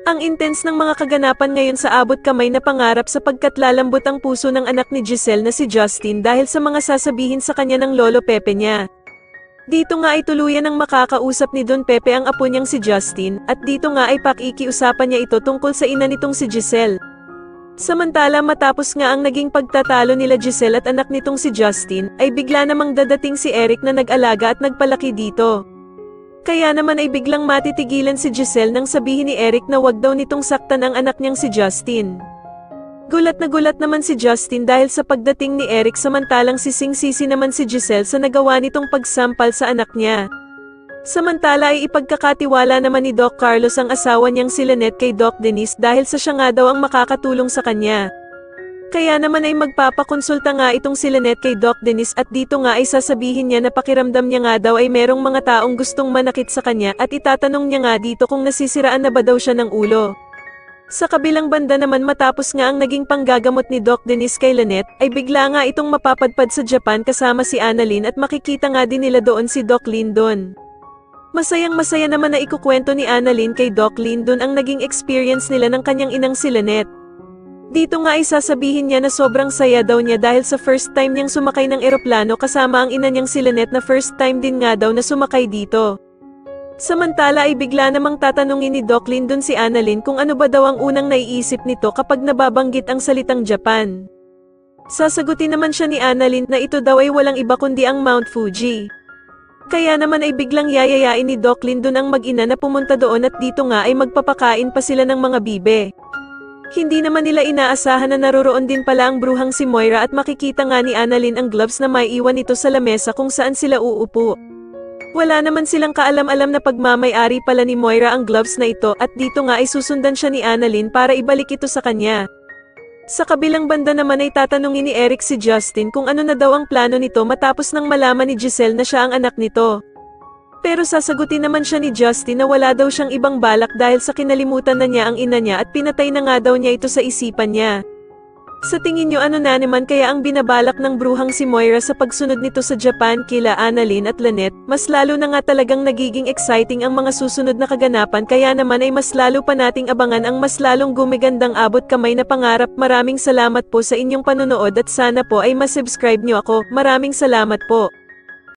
Ang intense ng mga kaganapan ngayon sa abot kamay na pangarap sapagkat lalambot ang puso ng anak ni Giselle na si Justin dahil sa mga sasabihin sa kanya ng lolo Pepe niya. Dito nga ay tuluyan ng makakausap ni Don Pepe ang apo niyang si Justin, at dito nga ay pakikiusapan niya ito tungkol sa ina nitong si Giselle. Samantala matapos nga ang naging pagtatalo nila Giselle at anak nitong si Justin, ay bigla namang dadating si Eric na nag-alaga at nagpalaki dito. Kaya naman ay biglang matitigilan si Giselle nang sabihin ni Eric na wag daw nitong saktan ang anak niyang si Justin. Gulat na gulat naman si Justin dahil sa pagdating ni Eric samantalang sising-sisi naman si Giselle sa nagawa nitong pagsampal sa anak niya. Samantala ay ipagkakatiwala naman ni Doc Carlos ang asawa niyang si Lynette kay Doc Denise dahil sa siya nga daw ang makakatulong sa kanya. Kaya naman ay magpapakonsulta nga itong si Lynette kay Doc Denise at dito nga ay sasabihin niya na pakiramdam niya nga daw ay merong mga taong gustong manakit sa kanya at itatanong niya nga dito kung nasisiraan na ba daw siya ng ulo. Sa kabilang banda naman matapos nga ang naging panggagamot ni Doc Denise kay Lynette, ay bigla nga itong mapapadpad sa Japan kasama si Annalyn at makikita nga din nila doon si Doc Lyndon. Masayang masaya naman na ikukwento ni Annalyn kay Doc Lyndon ang naging experience nila ng kanyang inang si Lynette. Dito nga ay sasabihin niya na sobrang saya daw niya dahil sa first time niyang sumakay ng eroplano kasama ang ina niyang si Lynette na first time din nga daw na sumakay dito. Samantala ay bigla namang tatanungin ni Doc Lyndon si Annalyn kung ano ba daw ang unang naiisip nito kapag nababanggit ang salitang Japan. Sasagutin naman siya ni Annalyn na ito daw ay walang iba kundi ang Mount Fuji. Kaya naman ay biglang yayayain ni Doc Lyndon ang mag-ina na pumunta doon at dito nga ay magpapakain pa sila ng mga bibe. Hindi naman nila inaasahan na naroroon din pala ang bruhang si Moira at makikita nga ni Annalyn ang gloves na maiiwan nito sa lamesa kung saan sila uupo. Wala naman silang kaalam-alam na pagmamay-ari pala ni Moira ang gloves na ito at dito nga ay susundan siya ni Annalyn para ibalik ito sa kanya. Sa kabilang banda naman ay tatanungin ni Eric si Justin kung ano na daw ang plano nito matapos nang malaman ni Giselle na siya ang anak nito. Pero sasagutin naman siya ni Justin na wala daw siyang ibang balak dahil sa kinalimutan na niya ang ina niya at pinatay na nga daw niya ito sa isipan niya. Sa tingin niyo ano na naman kaya ang binabalak ng bruhang si Moira sa pagsunod nito sa Japan kila Annalyn at Lynette? Mas lalo na nga talagang nagiging exciting ang mga susunod na kaganapan kaya naman ay mas lalo pa nating abangan ang mas lalong gumigandang abot kamay na pangarap. Maraming salamat po sa inyong panonood at sana po ay masubscribe niyo ako. Maraming salamat po.